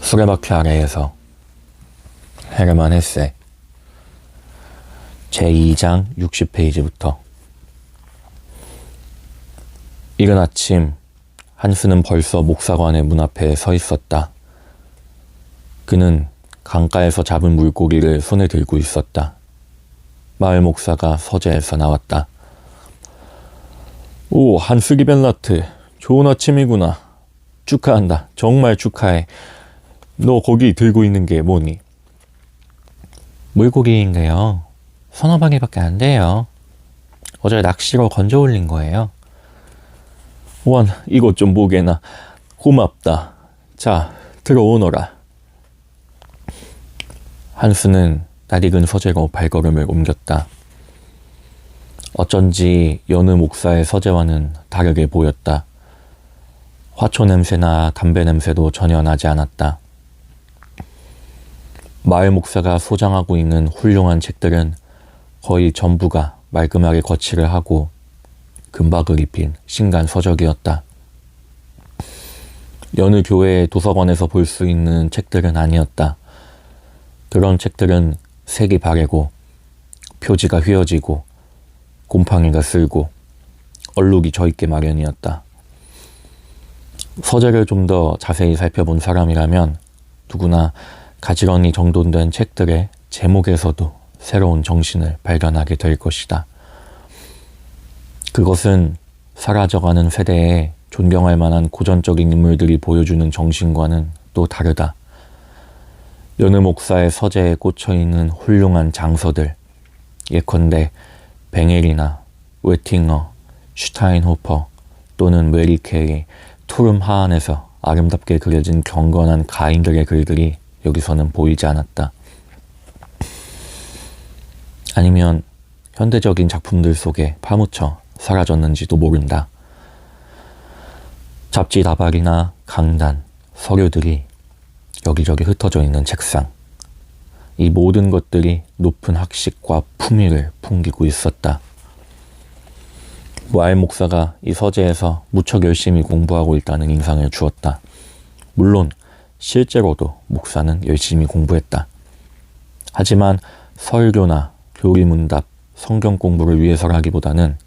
수레바퀴 아래에서 헤르만 헤세 제2장 60페이지부터. 이른 아침 한스는 벌써 목사관의 문 앞에 서 있었다. 그는 강가에서 잡은 물고기를 손에 들고 있었다. 마을 목사가 서재에서 나왔다. 오, 한스 기벤라트, 좋은 아침이구나. 축하한다. 정말 축하해. 너 거기 들고 있는 게 뭐니? 물고기인데요. 서너 마리밖에 안 돼요. 어제 낚시로 건져 올린 거예요. 원, 이것 좀 보게나. 고맙다. 자, 들어오너라. 한스는 낯익은 서재로 발걸음을 옮겼다. 어쩐지 여느 목사의 서재와는 다르게 보였다. 화초 냄새나 담배 냄새도 전혀 나지 않았다. 마을 목사가 소장하고 있는 훌륭한 책들은 거의 전부가 말끔하게 거치를 하고 금박을 입힌 신간 서적이었다. 여느 교회의 도서관에서 볼 수 있는 책들은 아니었다. 그런 책들은 색이 바래고 표지가 휘어지고 곰팡이가 쓸고 얼룩이 져있게 마련이었다. 서재를 좀 더 자세히 살펴본 사람이라면 누구나 가지런히 정돈된 책들의 제목에서도 새로운 정신을 발견하게 될 것이다. 그것은 사라져가는 세대에 존경할 만한 고전적인 인물들이 보여주는 정신과는 또 다르다. 여느 목사의 서재에 꽂혀있는 훌륭한 장서들, 예컨대 뱅엘이나 웨팅어, 슈타인호퍼 또는 메리케이, 투름 하안에서 아름답게 그려진 경건한 가인들의 글들이 여기서는 보이지 않았다. 아니면 현대적인 작품들 속에 파묻혀 사라졌는지도 모른다. 잡지 다발이나 강단, 서류들이 여기저기 흩어져 있는 책상. 이 모든 것들이 높은 학식과 품위를 풍기고 있었다. 마을 목사가 이 서재에서 무척 열심히 공부하고 있다는 인상을 주었다. 물론 실제로도 목사는 열심히 공부했다. 하지만 설교나 교리문답, 성경 공부를 위해서라기보다는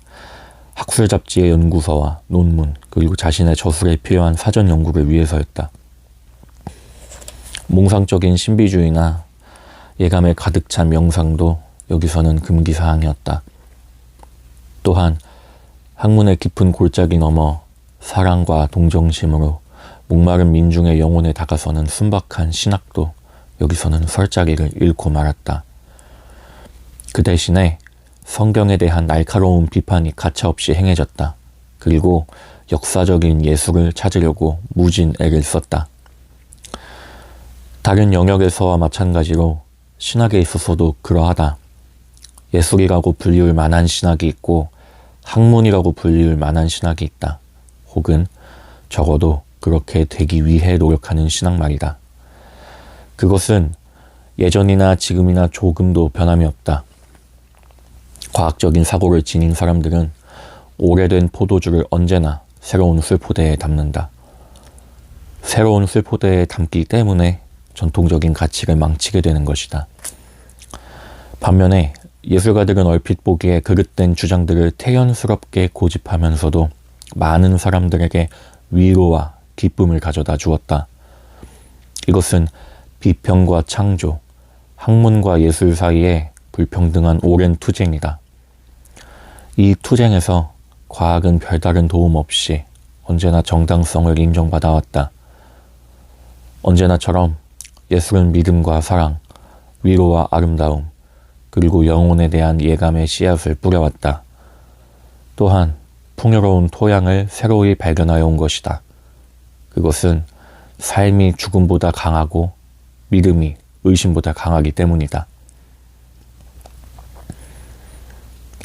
학술 잡지의 연구서와 논문, 그리고 자신의 저술에 필요한 사전 연구를 위해서였다. 몽상적인 신비주의나 예감에 가득 찬 명상도 여기서는 금기사항이었다. 또한 학문의 깊은 골짜기 넘어 사랑과 동정심으로 목마른 민중의 영혼에 다가서는 순박한 신학도 여기서는 설자리를 잃고 말았다. 그 대신에 성경에 대한 날카로운 비판이 가차없이 행해졌다. 그리고 역사적인 예술을 찾으려고 무진 애를 썼다. 다른 영역에서와 마찬가지로 신학에 있어서도 그러하다. 예술이라고 불리울 만한 신학이 있고 학문이라고 불리울 만한 신학이 있다. 혹은 적어도 그렇게 되기 위해 노력하는 신학 말이다. 그것은 예전이나 지금이나 조금도 변함이 없다. 과학적인 사고를 지닌 사람들은 오래된 포도주를 언제나 새로운 술포대에 담는다. 새로운 술포대에 담기 때문에 전통적인 가치를 망치게 되는 것이다. 반면에 예술가들은 얼핏 보기에 그릇된 주장들을 태연스럽게 고집하면서도 많은 사람들에게 위로와 기쁨을 가져다 주었다. 이것은 비평과 창조, 학문과 예술 사이에 불평등한 오랜 투쟁이다. 이 투쟁에서 과학은 별다른 도움 없이 언제나 정당성을 인정받아왔다. 언제나처럼 예술은 믿음과 사랑, 위로와 아름다움, 그리고 영혼에 대한 예감의 씨앗을 뿌려왔다. 또한 풍요로운 토양을 새로이 발견하여 온 것이다. 그것은 삶이 죽음보다 강하고 믿음이 의심보다 강하기 때문이다.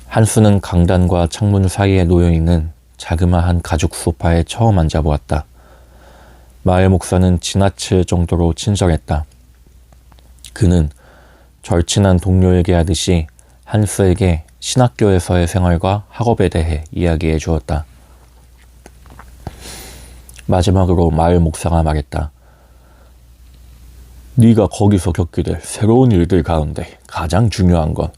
한스는 강단과 창문 사이에 놓여있는 자그마한 가죽 소파에 처음 앉아보았다. 마을 목사는 지나칠 정도로 친절했다. 그는 절친한 동료에게 하듯이 한스에게 신학교에서의 생활과 학업에 대해 이야기해 주었다. 마지막으로 마을 목사가 말했다. 네가 거기서 겪게 될 새로운 일들 가운데 가장 중요한 건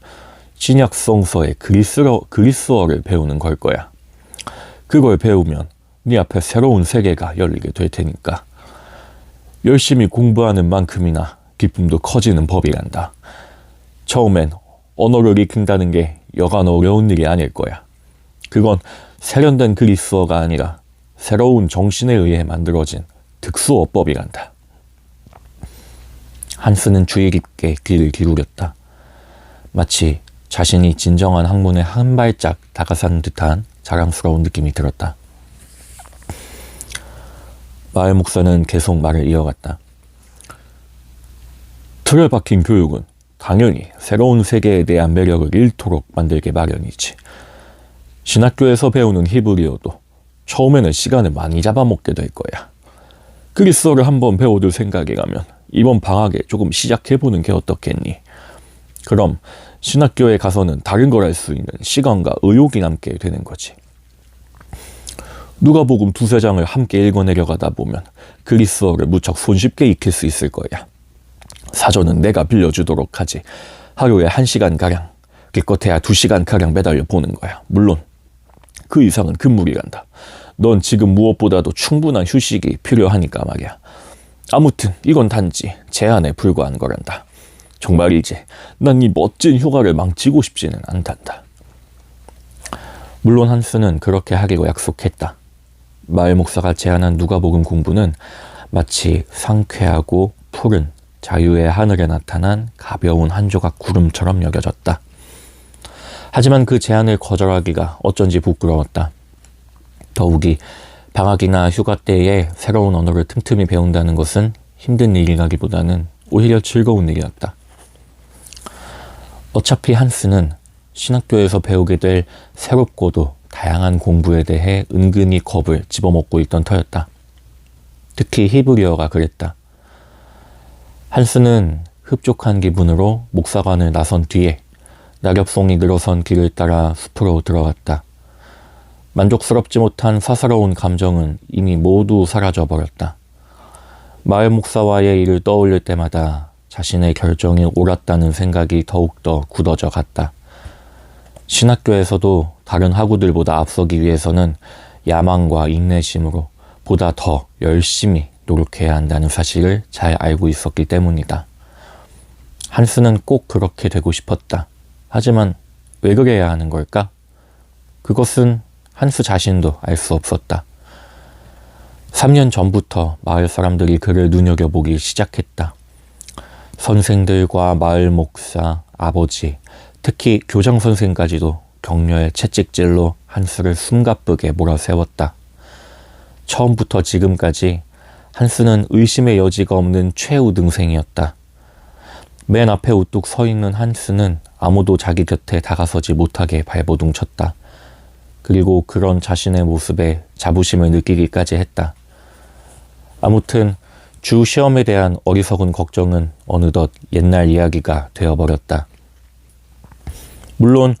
신약 성서의 그리스어를 배우는 걸 거야. 그걸 배우면 네 앞에 새로운 세계가 열리게 될 테니까. 열심히 공부하는 만큼이나 기쁨도 커지는 법이란다. 처음엔 언어를 익힌다는 게 여간 어려운 일이 아닐 거야. 그건 세련된 그리스어가 아니라 새로운 정신에 의해 만들어진 특수어법이란다. 한스는 주의 깊게 귀를 기울였다. 마치 자신이 진정한 학문에 한 발짝 다가선 듯한 자랑스러운 느낌이 들었다. 마을 목사는 계속 말을 이어갔다. 틀에 박힌 교육은 당연히 새로운 세계에 대한 매력을 잃도록 만들게 마련이지. 신학교에서 배우는 히브리어도 처음에는 시간을 많이 잡아먹게 될 거야. 그리스어를 한번 배워둘 생각이라면 이번 방학에 조금 시작해보는 게 어떻겠니? 그럼 신학교에 가서는 다른 걸 할 수 있는 시간과 의욕이 남게 되는 거지. 누가복음 2-3장을 함께 읽어내려가다 보면 그리스어를 무척 손쉽게 익힐 수 있을 거야. 사전은 내가 빌려주도록 하지. 하루에 1시간가량, 기껏해야 2시간가량 매달려 보는 거야. 물론 그 이상은 금물이란다. 넌 지금 무엇보다도 충분한 휴식이 필요하니까 말이야. 아무튼 이건 단지 제안에 불과한 거란다. 정말이지 난 이 멋진 휴가를 망치고 싶지는 않단다. 물론 한스는 그렇게 하기로 약속했다. 마을 목사가 제안한 누가복음 공부는 마치 상쾌하고 푸른 자유의 하늘에 나타난 가벼운 한 조각 구름처럼 여겨졌다. 하지만 그 제안을 거절하기가 어쩐지 부끄러웠다. 더욱이 방학이나 휴가 때에 새로운 언어를 틈틈이 배운다는 것은 힘든 일이라기보다는 오히려 즐거운 일이었다. 어차피 한스는 신학교에서 배우게 될 새롭고도 다양한 공부에 대해 은근히 겁을 집어먹고 있던 터였다. 특히 히브리어가 그랬다. 한스는 흡족한 기분으로 목사관을 나선 뒤에 낙엽송이 늘어선 길을 따라 숲으로 들어갔다. 만족스럽지 못한 사사로운 감정은 이미 모두 사라져버렸다. 마을 목사와의 일을 떠올릴 때마다 자신의 결정이 옳았다는 생각이 더욱더 굳어져 갔다. 신학교에서도 다른 학우들보다 앞서기 위해서는 야망과 인내심으로 보다 더 열심히 노력해야 한다는 사실을 잘 알고 있었기 때문이다. 한스는 꼭 그렇게 되고 싶었다. 하지만 왜 그래야 하는 걸까? 그것은 한스 자신도 알 수 없었다. 3년 전부터 마을 사람들이 그를 눈여겨보기 시작했다. 선생들과 마을 목사, 아버지, 특히 교장 선생까지도 격려의 채찍질로 한스를 숨가쁘게 몰아세웠다. 처음부터 지금까지 한스는 의심의 여지가 없는 최우등생이었다. 맨 앞에 우뚝 서 있는 한스는 아무도 자기 곁에 다가서지 못하게 발버둥 쳤다. 그리고 그런 자신의 모습에 자부심을 느끼기까지 했다. 아무튼 주 시험에 대한 어리석은 걱정은 어느덧 옛날 이야기가 되어버렸다. 물론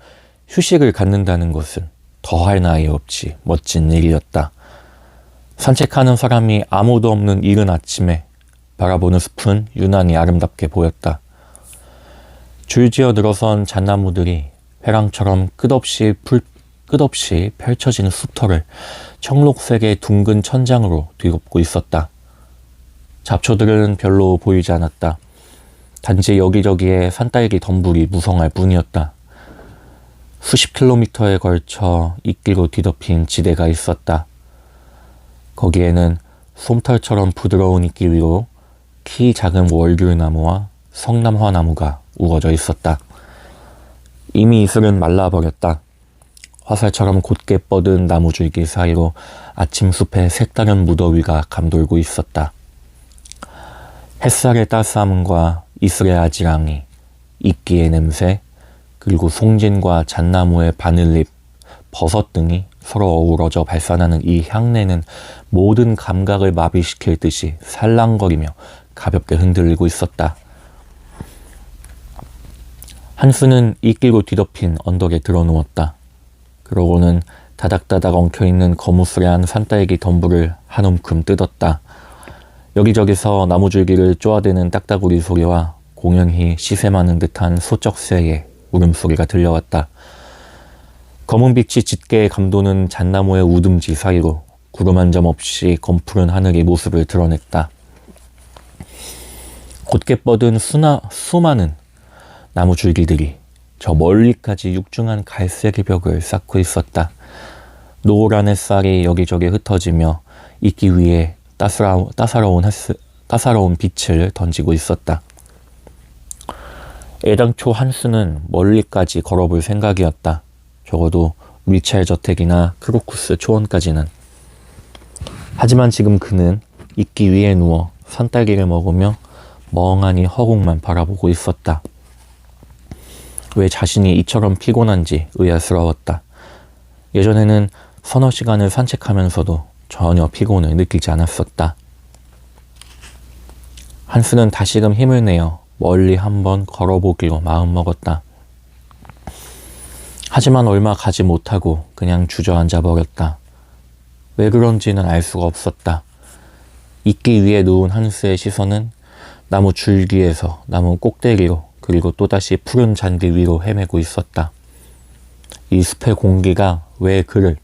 휴식을 갖는다는 것은 더할 나위 없이 멋진 일이었다. 산책하는 사람이 아무도 없는 이른 아침에 바라보는 숲은 유난히 아름답게 보였다. 줄지어 늘어선 잣나무들이 회랑처럼 끝없이 펼쳐지는 숲터를 청록색의 둥근 천장으로 뒤덮고 있었다. 잡초들은 별로 보이지 않았다. 단지 여기저기에 산딸기 덤불이 무성할 뿐이었다. 수십 킬로미터에 걸쳐 이끼로 뒤덮인 지대가 있었다. 거기에는 솜털처럼 부드러운 이끼 위로 키 작은 월귤나무와 성남화나무가 우거져 있었다. 이미 이슬은 말라버렸다. 화살처럼 곧게 뻗은 나무줄기 사이로 아침 숲의 색다른 무더위가 감돌고 있었다. 햇살의 따스함과 이슬의 아지랑이, 이끼의 냄새, 그리고 송진과 잣나무의 바늘잎, 버섯 등이 서로 어우러져 발산하는 이 향내는 모든 감각을 마비시킬 듯이 살랑거리며 가볍게 흔들리고 있었다. 한스는 이끼로 뒤덮인 언덕에 드러누웠다. 그러고는 다닥다닥 엉켜있는 거무스레한 산딸기 덤불을 한 움큼 뜯었다. 여기저기서 나무줄기를 쪼아대는 딱따구리 소리와 공연히 시샘하는 듯한 소쩍 새의 울음소리가 들려왔다. 검은 빛이 짙게 감도는 잣나무의 우듬지 사이로 구름 한 점 없이 검푸른 하늘이 모습을 드러냈다. 곧게 뻗은 수많은 나무 줄기들이 저 멀리까지 육중한 갈색의 벽을 쌓고 있었다. 노란 햇살이 여기저기 흩어지며 있기 위해 따사로운 빛을 던지고 있었다. 애당초 한스는 멀리까지 걸어볼 생각이었다. 적어도 미첼 저택이나 크로쿠스 초원까지는. 하지만 지금 그는 있기 위에 누워 산딸기를 먹으며 멍하니 허공만 바라보고 있었다. 왜 자신이 이처럼 피곤한지 의아스러웠다. 예전에는 서너 시간을 산책하면서도 전혀 피곤을 느끼지 않았었다. 한스는 다시금 힘을 내어 멀리 한번 걸어보기로 마음먹었다. 하지만 얼마 가지 못하고 그냥 주저앉아 버렸다. 왜 그런지는 알 수가 없었다. 있기 위해 누운 한스의 시선은 나무 줄기에서 나무 꼭대기로 그리고 또다시 푸른 잔디 위로 헤매고 있었다. 이 숲의 공기가 왜 그를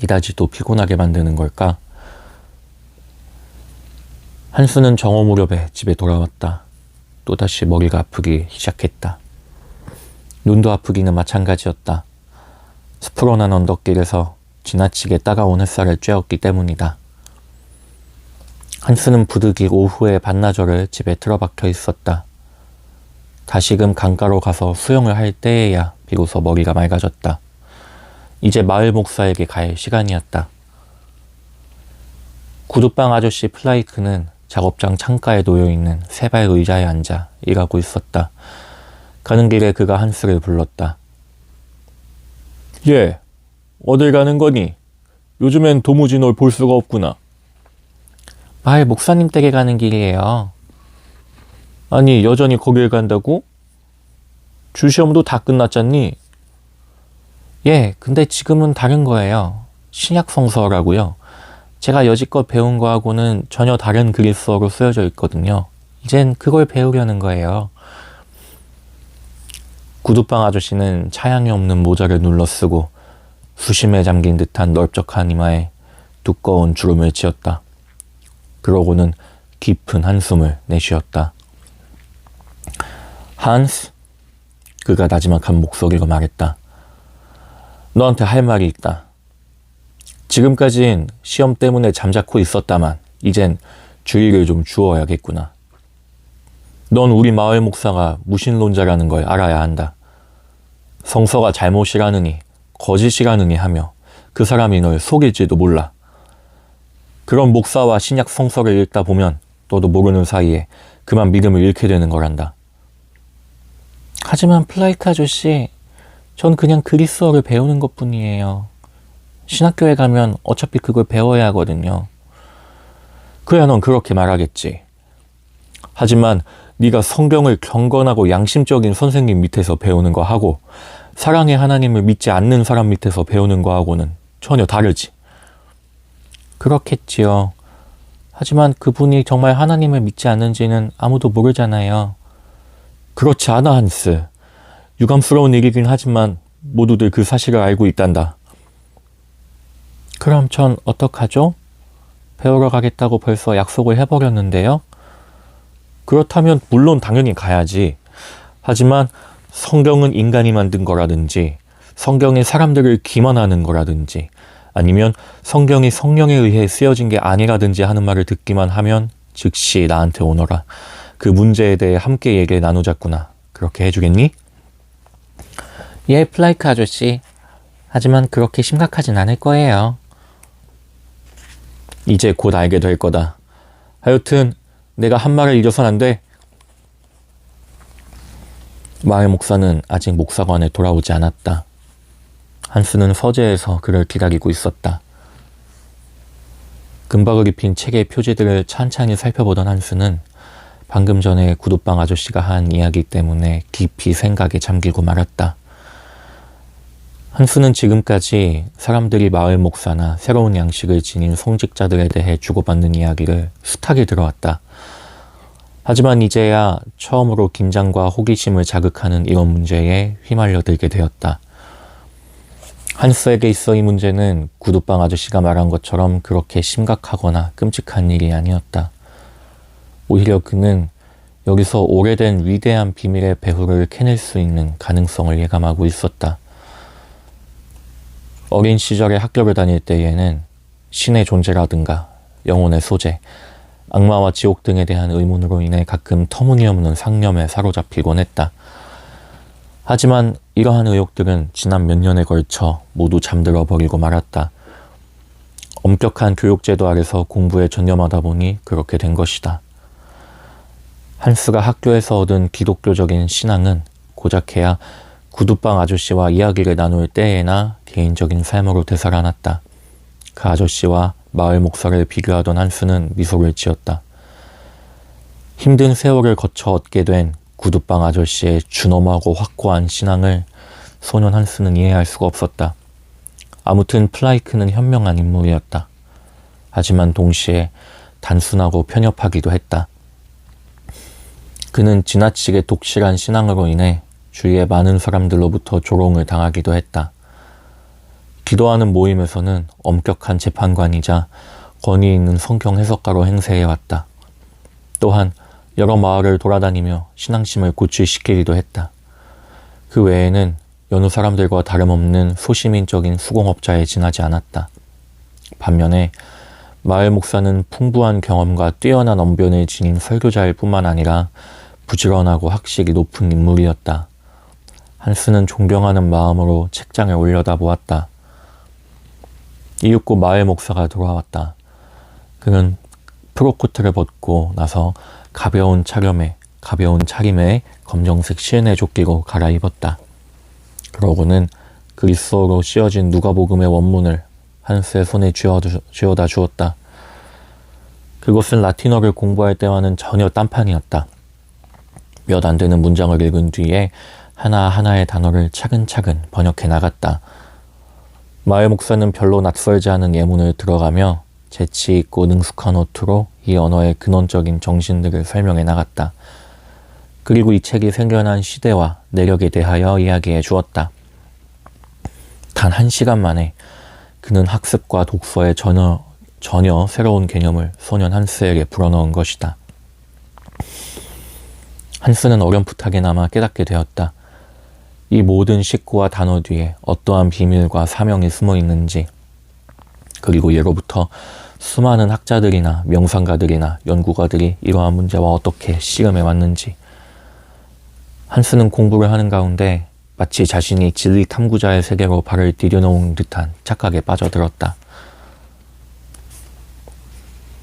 이다지도 피곤하게 만드는 걸까? 한스는 정오 무렵에 집에 돌아왔다. 또다시 머리가 아프기 시작했다. 눈도 아프기는 마찬가지였다. 숲으로 난 언덕길에서 지나치게 따가운 햇살을 쬐었기 때문이다. 한스는 부득이 오후에 반나절을 집에 틀어박혀 있었다. 다시금 강가로 가서 수영을 할 때에야 비로소 머리가 맑아졌다. 이제 마을 목사에게 갈 시간이었다. 구두방 아저씨 플라이크는 작업장 창가에 놓여있는 세발 의자에 앉아 일하고 있었다. 가는 길에 그가 한스를 불렀다. 예, 어딜 가는 거니? 요즘엔 도무지 널 볼 수가 없구나. 마을 목사님 댁에 가는 길이에요. 아니, 여전히 거길 간다고? 주시험도 다 끝났잖니? 예, 근데 지금은 다른 거예요. 신약 성서라고요. 제가 여지껏 배운 거하고는 전혀 다른 그리스어로 쓰여져 있거든요. 이젠 그걸 배우려는 거예요. 구두방 아저씨는 차양이 없는 모자를 눌러쓰고 수심에 잠긴 듯한 넓적한 이마에 두꺼운 주름을 지었다. 그러고는 깊은 한숨을 내쉬었다. 한스, 그가 나지막한 목소리로 말했다. 너한테 할 말이 있다. 지금까진 시험 때문에 잠자코 있었다만 이젠 주의를 좀 주어야겠구나. 넌 우리 마을 목사가 무신론자라는 걸 알아야 한다. 성서가 잘못이라느니 거짓이라느니 하며 그 사람이 널 속일지도 몰라. 그런 목사와 신약 성서를 읽다 보면 너도 모르는 사이에 그만 믿음을 잃게 되는 거란다. 하지만 플라이크 아저씨, 전 그냥 그리스어를 배우는 것뿐이에요. 신학교에 가면 어차피 그걸 배워야 하거든요. 그야 넌 그렇게 말하겠지. 하지만 네가 성경을 경건하고 양심적인 선생님 밑에서 배우는 거하고 사랑의 하나님을 믿지 않는 사람 밑에서 배우는 거하고는 전혀 다르지. 그렇겠지요. 하지만 그분이 정말 하나님을 믿지 않는지는 아무도 모르잖아요. 그렇지 않아, 한스. 유감스러운 일이긴 하지만 모두들 그 사실을 알고 있단다. 그럼 전 어떡하죠? 배우러 가겠다고 벌써 약속을 해버렸는데요. 그렇다면 물론 당연히 가야지. 하지만 성경은 인간이 만든 거라든지 성경이 사람들을 기만하는 거라든지 아니면 성경이 성령에 의해 쓰여진 게 아니라든지 하는 말을 듣기만 하면 즉시 나한테 오너라. 그 문제에 대해 함께 얘기를 나누자꾸나. 그렇게 해주겠니? 예, 플라이크 아저씨. 하지만 그렇게 심각하진 않을 거예요. 이제 곧 알게 될 거다. 하여튼 내가 한 말을 잊어선 안 돼. 마을 목사는 아직 목사관에 돌아오지 않았다. 한스는 서재에서 그를 기다리고 있었다. 금박을 입힌 책의 표지들을 찬찬히 살펴보던 한스는 방금 전에 구두방 아저씨가 한 이야기 때문에 깊이 생각에 잠기고 말았다. 한수는 지금까지 사람들이 마을 목사나 새로운 양식을 지닌 성직자들에 대해 주고받는 이야기를 숱하게 들어왔다. 하지만 이제야 처음으로 긴장과 호기심을 자극하는 이런 문제에 휘말려들게 되었다. 한스에게 있어 이 문제는 구두방 아저씨가 말한 것처럼 그렇게 심각하거나 끔찍한 일이 아니었다. 오히려 그는 여기서 오래된 위대한 비밀의 배후를 캐낼 수 있는 가능성을 예감하고 있었다. 어린 시절에 학교를 다닐 때에는 신의 존재라든가 영혼의 소재, 악마와 지옥 등에 대한 의문으로 인해 가끔 터무니없는 상념에 사로잡히곤 했다. 하지만 이러한 의혹들은 지난 몇 년에 걸쳐 모두 잠들어 버리고 말았다. 엄격한 교육제도 아래서 공부에 전념하다 보니 그렇게 된 것이다. 한스가 학교에서 얻은 기독교적인 신앙은 고작해야 구두방 아저씨와 이야기를 나눌 때에나 개인적인 삶으로 되살아났다. 그 아저씨와 마을 목사를 비교하던 한스는 미소를 지었다. 힘든 세월을 거쳐 얻게 된 구두방 아저씨의 준엄하고 확고한 신앙을 소년 한스는 이해할 수가 없었다. 아무튼 플라이크는 현명한 인물이었다. 하지만 동시에 단순하고 편협하기도 했다. 그는 지나치게 독실한 신앙으로 인해 주위의 많은 사람들로부터 조롱을 당하기도 했다. 기도하는 모임에서는 엄격한 재판관이자 권위 있는 성경 해석가로 행세해왔다. 또한 여러 마을을 돌아다니며 신앙심을 고취시키기도 했다. 그 외에는 여느 사람들과 다름없는 소시민적인 수공업자에 지나지 않았다. 반면에 마을 목사는 풍부한 경험과 뛰어난 언변을 지닌 설교자일 뿐만 아니라 부지런하고 학식이 높은 인물이었다. 한스는 존경하는 마음으로 책장에 올려다보았다. 이윽고 마을 목사가 돌아왔다. 그는 프로코트를 벗고 나서 가벼운 차림에 검정색 실내 조끼로 갈아입었다. 그러고는 그리스어로 씌어진 누가복음의 원문을 한스의 손에 쥐어다 주었다. 그것은 라틴어를 공부할 때와는 전혀 딴판이었다. 몇 안 되는 문장을 읽은 뒤에 하나하나의 단어를 차근차근 번역해 나갔다. 마을 목사는 별로 낯설지 않은 예문을 들어가며 재치 있고 능숙한 어투로 이 언어의 근원적인 정신들을 설명해 나갔다. 그리고 이 책이 생겨난 시대와 내력에 대하여 이야기해 주었다. 단 1시간 만에 그는 학습과 독서에 전혀 새로운 개념을 소년 한스에게 불어넣은 것이다. 한스는 어렴풋하게나마 깨닫게 되었다. 이 모든 식구와 단어 뒤에 어떠한 비밀과 사명이 숨어 있는지, 그리고 예로부터 수많은 학자들이나 명상가들이나 연구가들이 이러한 문제와 어떻게 씨름해 왔는지. 한스는 공부를 하는 가운데 마치 자신이 진리 탐구자의 세계로 발을 디뎌놓은 듯한 착각에 빠져들었다.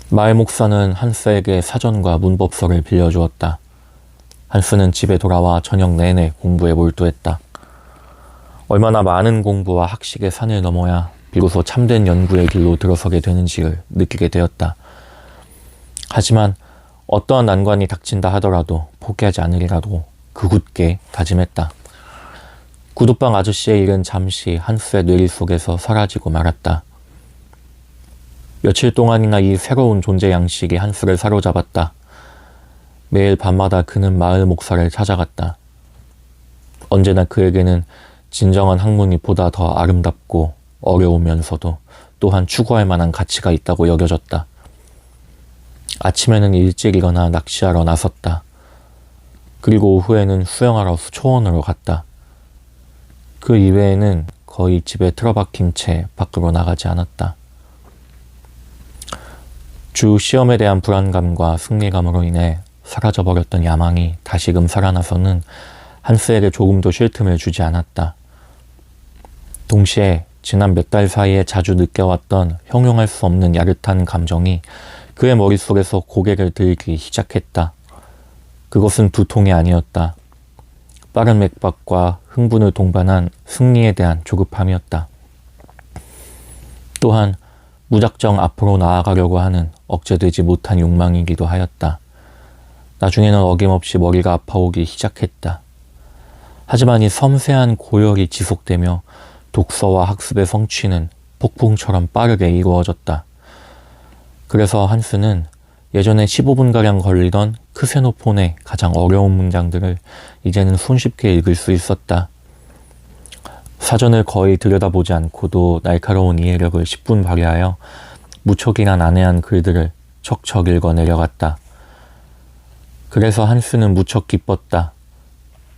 마을 목사는 한스에게 사전과 문법서를 빌려주었다. 한스는 집에 돌아와 저녁 내내 공부에 몰두했다. 얼마나 많은 공부와 학식의 산을 넘어야 비로소 참된 연구의 길로 들어서게 되는지를 느끼게 되었다. 하지만 어떠한 난관이 닥친다 하더라도 포기하지 않으리라고 굳게 다짐했다. 구두방 아저씨의 일은 잠시 한스의 뇌리 속에서 사라지고 말았다. 며칠 동안이나 이 새로운 존재 양식이 한스를 사로잡았다. 매일 밤마다 그는 마을 목사를 찾아갔다. 언제나 그에게는 진정한 학문이 보다 더 아름답고 어려우면서도 또한 추구할 만한 가치가 있다고 여겨졌다. 아침에는 일찍 일어나 낚시하러 나섰다. 그리고 오후에는 수영하러 초원으로 갔다. 그 이외에는 거의 집에 틀어박힌 채 밖으로 나가지 않았다. 주 시험에 대한 불안감과 승리감으로 인해 사라져버렸던 야망이 다시금 살아나서는 한스에게 조금도 쉴 틈을 주지 않았다. 동시에 지난 몇 달 사이에 자주 느껴왔던 형용할 수 없는 야릇한 감정이 그의 머릿속에서 고개를 들기 시작했다. 그것은 두통이 아니었다. 빠른 맥박과 흥분을 동반한 승리에 대한 조급함이었다. 또한 무작정 앞으로 나아가려고 하는 억제되지 못한 욕망이기도 하였다. 나중에는 어김없이 머리가 아파오기 시작했다. 하지만 이 섬세한 고열이 지속되며 독서와 학습의 성취는 폭풍처럼 빠르게 이루어졌다. 그래서 한스는 예전에 15분가량 걸리던 크세노폰의 가장 어려운 문장들을 이제는 손쉽게 읽을 수 있었다. 사전을 거의 들여다보지 않고도 날카로운 이해력을 10분 발휘하여 무척이나 난해한 글들을 척척 읽어 내려갔다. 그래서 한스는 무척 기뻤다.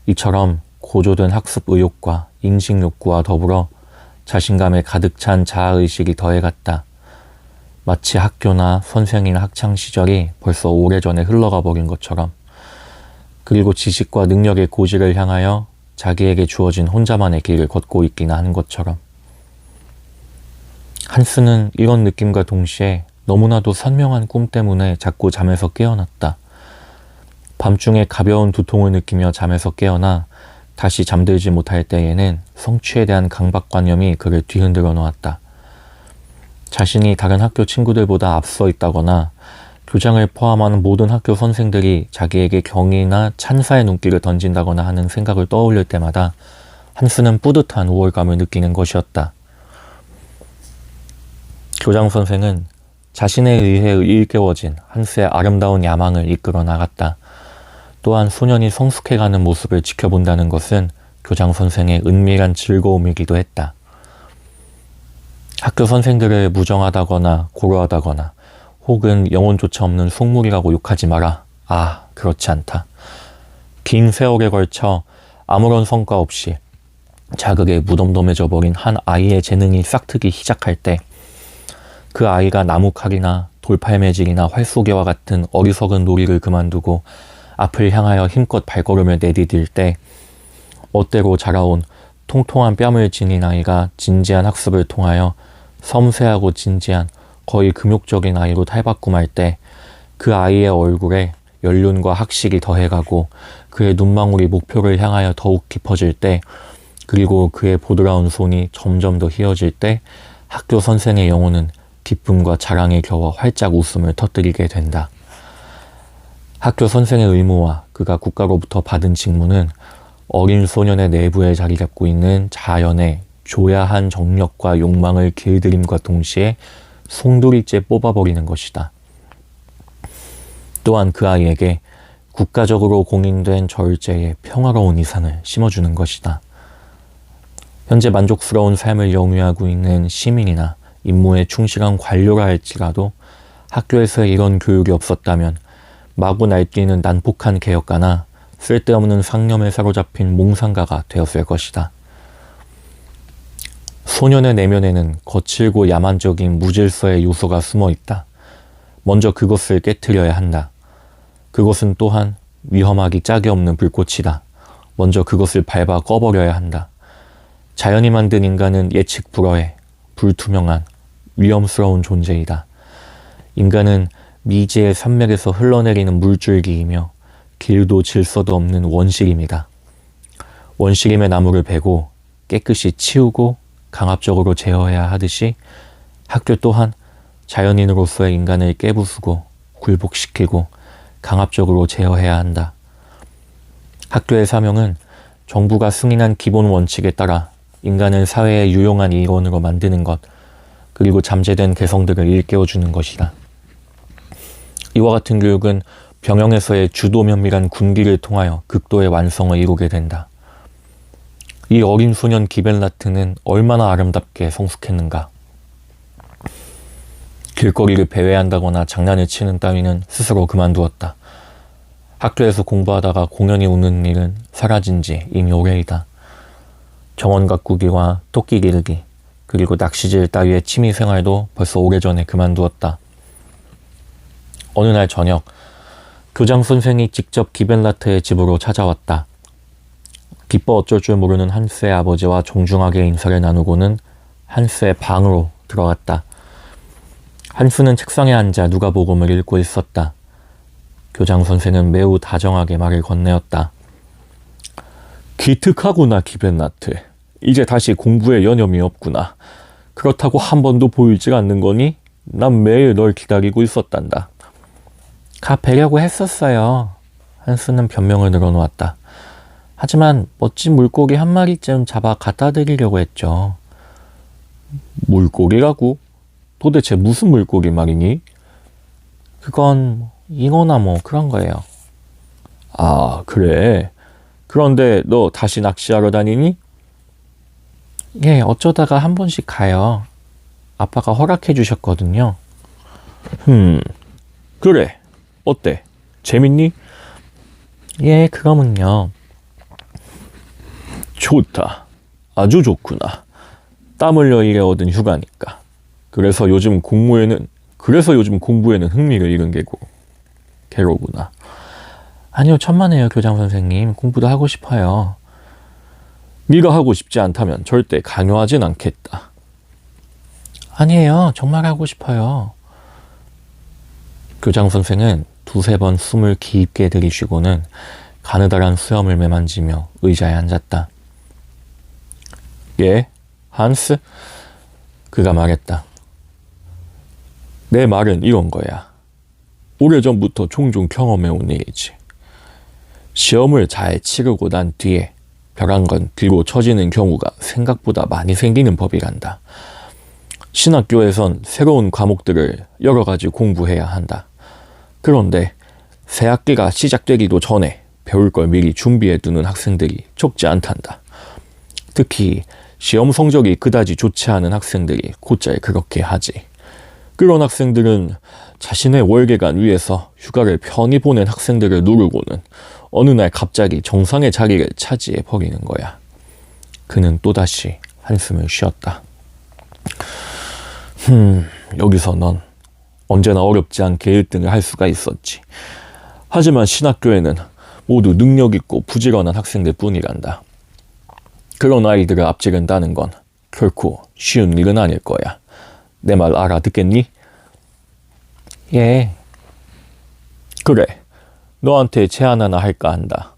이처럼 고조된 학습 의욕과 인식 욕구와 더불어 자신감에 가득 찬 자아의식이 더해갔다. 마치 학교나 선생이나 학창시절이 벌써 오래전에 흘러가 버린 것처럼. 그리고 지식과 능력의 고지를 향하여 자기에게 주어진 혼자만의 길을 걷고 있기나 하는 것처럼. 한스는 이런 느낌과 동시에 너무나도 선명한 꿈 때문에 자꾸 잠에서 깨어났다. 밤중에 가벼운 두통을 느끼며 잠에서 깨어나 다시 잠들지 못할 때에는 성취에 대한 강박관념이 그를 뒤흔들어 놓았다. 자신이 다른 학교 친구들보다 앞서 있다거나 교장을 포함하는 모든 학교 선생들이 자기에게 경의나 찬사의 눈길을 던진다거나 하는 생각을 떠올릴 때마다 한스는 뿌듯한 우월감을 느끼는 것이었다. 교장 선생은 자신에 의해 일깨워진 한스의 아름다운 야망을 이끌어 나갔다. 또한 소년이 성숙해가는 모습을 지켜본다는 것은 교장 선생의 은밀한 즐거움이기도 했다. 학교 선생들을 무정하다거나 고루하다거나 혹은 영혼조차 없는 속물이라고 욕하지 마라. 아, 그렇지 않다. 긴 세월에 걸쳐 아무런 성과 없이 자극에 무덤덤해져 버린 한 아이의 재능이 싹트기 시작할 때 그 아이가 나무칼이나 돌팔매질이나 활쏘개와 같은 어리석은 놀이를 그만두고 앞을 향하여 힘껏 발걸음을 내디딜 때 멋대로 자라온 통통한 뺨을 지닌 아이가 진지한 학습을 통하여 섬세하고 진지한 거의 금욕적인 아이로 탈바꿈할 때 그 아이의 얼굴에 연륜과 학식이 더해가고 그의 눈망울이 목표를 향하여 더욱 깊어질 때 그리고 그의 보드라운 손이 점점 더 휘어질 때 학교 선생의 영혼은 기쁨과 자랑에 겨워 활짝 웃음을 터뜨리게 된다. 학교 선생의 의무와 그가 국가로부터 받은 직무는 어린 소년의 내부에 자리 잡고 있는 자연의 조야한 정력과 욕망을 길들임과 동시에 송두리째 뽑아버리는 것이다. 또한 그 아이에게 국가적으로 공인된 절제의 평화로운 이상을 심어주는 것이다. 현재 만족스러운 삶을 영위하고 있는 시민이나 임무에 충실한 관료라 할지라도 학교에서의 이런 교육이 없었다면 마구 날뛰는 난폭한 개혁가나 쓸데없는 상념에 사로잡힌 몽상가가 되었을 것이다. 소년의 내면에는 거칠고 야만적인 무질서의 요소가 숨어 있다. 먼저 그것을 깨트려야 한다. 그것은 또한 위험하기 짝이 없는 불꽃이다. 먼저 그것을 밟아 꺼버려야 한다. 자연이 만든 인간은 예측 불허해 불투명한 위험스러운 존재이다. 인간은 미지의 산맥에서 흘러내리는 물줄기이며 길도 질서도 없는 원시림이다. 원시림의 나무를 베고 깨끗이 치우고 강압적으로 제어해야 하듯이 학교 또한 자연인으로서의 인간을 깨부수고 굴복시키고 강압적으로 제어해야 한다. 학교의 사명은 정부가 승인한 기본 원칙에 따라 인간을 사회의 유용한 일원으로 만드는 것, 그리고 잠재된 개성들을 일깨워주는 것이다. 이와 같은 교육은 병영에서의 주도 면밀한 군기를 통하여 극도의 완성을 이루게 된다. 이 어린 소년 기벤라트는 얼마나 아름답게 성숙했는가. 길거리를 배회한다거나 장난을 치는 따위는 스스로 그만두었다. 학교에서 공부하다가 공연히 우는 일은 사라진 지 이미 오래이다. 정원 가꾸기와 토끼 기르기, 그리고 낚시질 따위의 취미 생활도 벌써 오래전에 그만두었다. 어느 날 저녁, 교장 선생이 직접 기벤라트의 집으로 찾아왔다. 기뻐 어쩔 줄 모르는 한스의 아버지와 정중하게 인사를 나누고는 한스의 방으로 들어갔다. 한스는 책상에 앉아 누가복음을 읽고 있었다. 교장 선생은 매우 다정하게 말을 건네었다. 기특하구나, 기벤라트. 이제 다시 공부에 여념이 없구나. 그렇다고 한 번도 보이질 않는 거니? 난 매일 널 기다리고 있었단다. 뵈려고 했었어요. 한스는 변명을 늘어놓았다. 하지만 멋진 물고기 한 마리쯤 잡아 갖다 드리려고 했죠. 물고기라고? 도대체 무슨 물고기 말이니? 그건 잉어나 뭐 그런 거예요. 아, 그래. 그런데 너 다시 낚시하러 다니니? 예, 어쩌다가 한 번씩 가요. 아빠가 허락해 주셨거든요. 그래. 어때? 재밌니? 예, 그러면요. 좋다. 아주 좋구나. 땀 흘려 일에 얻은 휴가니까. 그래서 요즘 공부에는 흥미를 잃은 게로구나. 아니요, 천만에요, 교장 선생님. 공부도 하고 싶어요. 네가 하고 싶지 않다면 절대 강요하진 않겠다. 아니에요, 정말 하고 싶어요. 교장 선생은 두세 번 숨을 깊게 들이쉬고는 가느다란 수염을 매만지며 의자에 앉았다. 예, 한스? 그가 말했다. 내 말은 이런 거야. 오래전부터 종종 경험해온 일이지. 시험을 잘 치르고 난 뒤에 벼란 건 뒤로 처지는 경우가 생각보다 많이 생기는 법이란다. 신학교에선 새로운 과목들을 여러 가지 공부해야 한다. 그런데 새 학기가 시작되기도 전에 배울 걸 미리 준비해 두는 학생들이 적지 않단다. 특히 시험 성적이 그다지 좋지 않은 학생들이 곧잘 그렇게 하지. 그런 학생들은 자신의 월계관 위에서 휴가를 편히 보낸 학생들을 누르고는 어느 날 갑자기 정상의 자리를 차지해 버리는 거야. 그는 또다시 한숨을 쉬었다. 여기서 넌 언제나 어렵지 않게 1등을 할 수가 있었지. 하지만 신학교에는 모두 능력 있고 부지런한 학생들 뿐이란다. 그런 아이들을 앞지른다는 건 결코 쉬운 일은 아닐 거야. 내 말 알아듣겠니? 예. 그래. 너한테 제안 하나 할까 한다.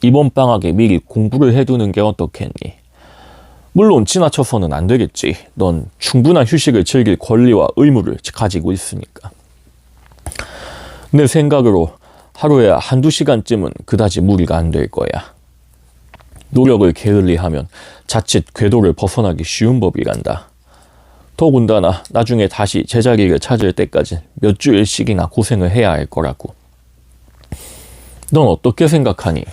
이번 방학에 미리 공부를 해두는 게 어떻겠니? 물론 지나쳐서는 안 되겠지. 넌 충분한 휴식을 즐길 권리와 의무를 가지고 있으니까. 내 생각으로 하루에 한두 시간쯤은 그다지 무리가 안 될 거야. 노력을 게을리하면 자칫 궤도를 벗어나기 쉬운 법이란다. 더군다나 나중에 다시 제자리를 찾을 때까지 몇 주일씩이나 고생을 해야 할 거라고. 넌 어떻게 생각하니?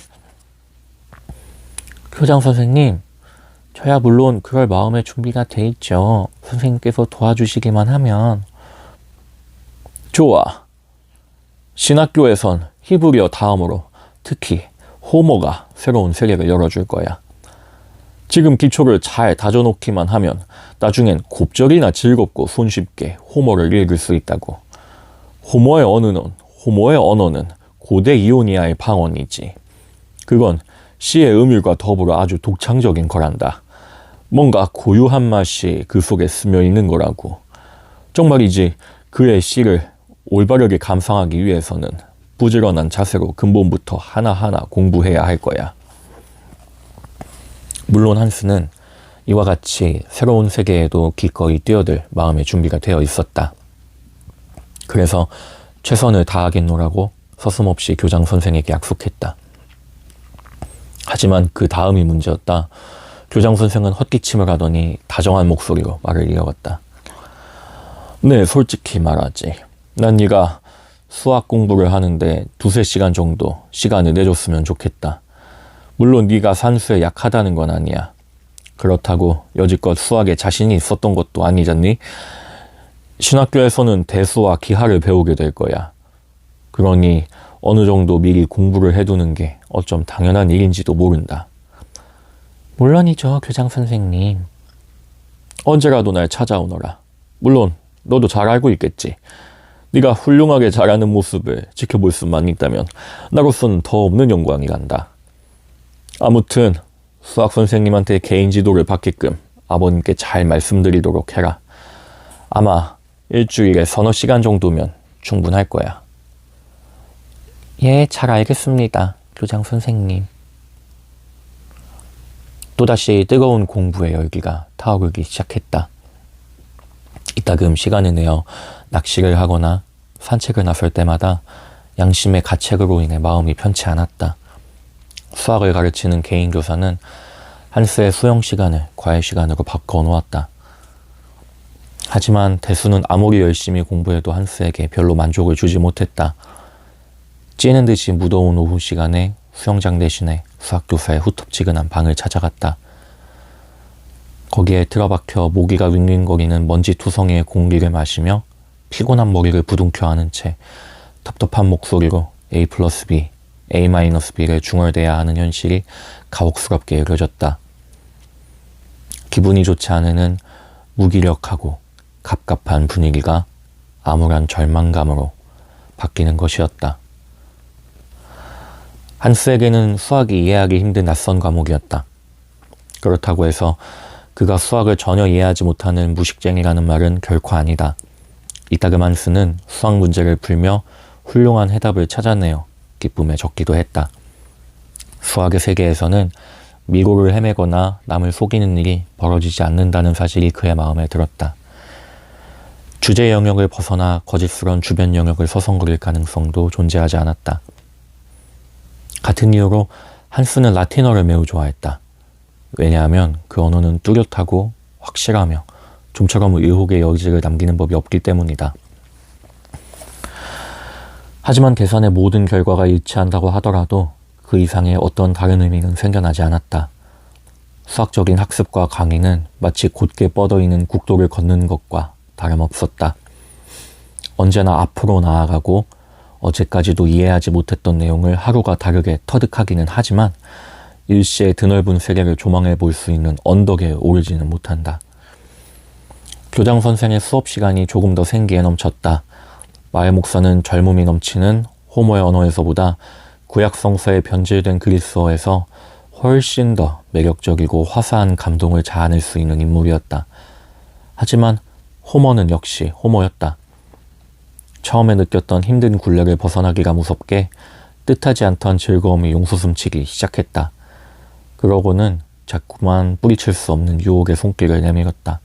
교장 선생님, 저야 물론 그럴 마음의 준비가 돼 있죠. 선생님께서 도와주시기만 하면. 좋아. 신학교에선 히브리어 다음으로 특히 호모가 새로운 세계를 열어줄 거야. 지금 기초를 잘 다져놓기만 하면 나중엔 곱절이나 즐겁고 손쉽게 호모를 읽을 수 있다고. 호모의 언어는 고대 이오니아의 방언이지. 그건 시의 음율과 더불어 아주 독창적인 거란다. 뭔가 고유한 맛이 그 속에 스며 있는 거라고. 정말이지 그의 시를 올바르게 감상하기 위해서는 부지런한 자세로 근본부터 하나하나 공부해야 할 거야. 물론 한스는 이와 같이 새로운 세계에도 기꺼이 뛰어들 마음의 준비가 되어 있었다. 그래서 최선을 다하겠노라고 서슴없이 교장 선생에게 약속했다. 하지만 그 다음이 문제였다. 교장 선생은 헛기침을 하더니 다정한 목소리로 말을 이어갔다. 네, 솔직히 말하지. 난 네가 수학 공부를 하는데 두세 시간 정도 시간을 내줬으면 좋겠다. 물론 네가 산수에 약하다는 건 아니야. 그렇다고 여지껏 수학에 자신이 있었던 것도 아니잖니? 신학교에서는 대수와 기하를 배우게 될 거야. 그러니 어느 정도 미리 공부를 해두는 게 어쩜 당연한 일인지도 모른다. 물론이죠, 교장 선생님. 언제라도 날 찾아오너라. 물론 너도 잘 알고 있겠지. 네가 훌륭하게 잘하는 모습을 지켜볼 수만 있다면 나로서는 더 없는 영광이란다. 아무튼 수학 선생님한테 개인 지도를 받게끔 아버님께 잘 말씀드리도록 해라. 아마 일주일에 서너 시간 정도면 충분할 거야. 예, 잘 알겠습니다, 교장 선생님. 또다시 뜨거운 공부의 열기가 타오르기 시작했다. 이따금 시간을 내어 낚시를 하거나 산책을 나설 때마다 양심의 가책으로 인해 마음이 편치 않았다. 수학을 가르치는 개인 교사는 한스의 수영 시간을 과외 시간으로 바꿔 놓았다. 하지만 대수는 아무리 열심히 공부해도 한스에게 별로 만족을 주지 못했다. 찌는 듯이 무더운 오후 시간에 수영장 대신에 수학교사의 후텁지근한 방을 찾아갔다. 거기에 틀어박혀 모기가 윙윙거리는 먼지투성이의 공기를 마시며 피곤한 머리를 부둥켜 안은 채 텁텁한 목소리로 A+B, A-B를 중얼대야 하는 현실이 가혹스럽게 여겨졌다. 기분이 좋지 않은 무기력하고 갑갑한 분위기가 암울한 절망감으로 바뀌는 것이었다. 한스에게는 수학이 이해하기 힘든 낯선 과목이었다. 그렇다고 해서 그가 수학을 전혀 이해하지 못하는 무식쟁이라는 말은 결코 아니다. 이따금 한스는 수학 문제를 풀며 훌륭한 해답을 찾아내어 기쁨에 적기도 했다. 수학의 세계에서는 미로를 헤매거나 남을 속이는 일이 벌어지지 않는다는 사실이 그의 마음에 들었다. 주제 영역을 벗어나 거짓스런 주변 영역을 서성거릴 가능성도 존재하지 않았다. 같은 이유로 한스는 라틴어를 매우 좋아했다. 왜냐하면 그 언어는 뚜렷하고 확실하며 좀처럼 의혹의 여지를 남기는 법이 없기 때문이다. 하지만 계산의 모든 결과가 일치한다고 하더라도 그 이상의 어떤 다른 의미는 생겨나지 않았다. 수학적인 학습과 강의는 마치 곧게 뻗어있는 국도를 걷는 것과 다름없었다. 언제나 앞으로 나아가고 어제까지도 이해하지 못했던 내용을 하루가 다르게 터득하기는 하지만 일시의 드넓은 세계를 조망해 볼 수 있는 언덕에 오르지는 못한다. 교장 선생의 수업 시간이 조금 더 생기에 넘쳤다. 마을 목사는 젊음이 넘치는 호모의 언어에서보다 구약 성서에 변질된 그리스어에서 훨씬 더 매력적이고 화사한 감동을 자아낼 수 있는 인물이었다. 하지만 호모는 역시 호모였다. 처음에 느꼈던 힘든 굴레를 벗어나기가 무섭게 뜻하지 않던 즐거움이 용솟음치기 시작했다. 그러고는 자꾸만 뿌리칠 수 없는 유혹의 손길을 내밀었다.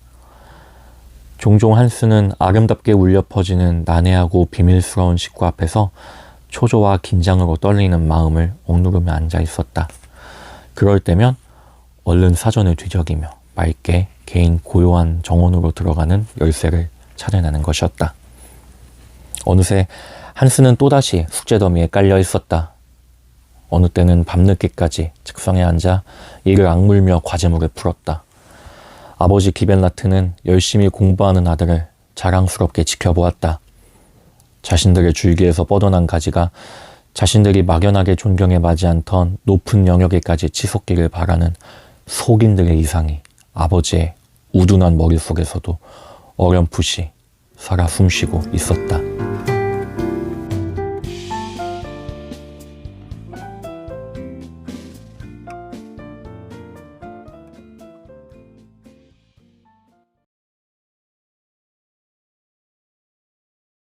종종 한스는 아름답게 울려 퍼지는 난해하고 비밀스러운 식구 앞에서 초조와 긴장으로 떨리는 마음을 억누르며 앉아 있었다. 그럴 때면 얼른 사전을 뒤적이며 맑게 개인 고요한 정원으로 들어가는 열쇠를 찾아내는 것이었다. 어느새 한스는 또다시 숙제 더미에 깔려 있었다. 어느 때는 밤늦게까지 책상에 앉아 이를 악물며 과제물을 풀었다. 아버지 기벤라트는 열심히 공부하는 아들을 자랑스럽게 지켜보았다. 자신들의 줄기에서 뻗어난 가지가 자신들이 막연하게 존경에 맞지 않던 높은 영역에까지 치솟기를 바라는 속인들의 이상이 아버지의 우둔한 머릿속에서도 어렴풋이 살아 숨쉬고 있었다.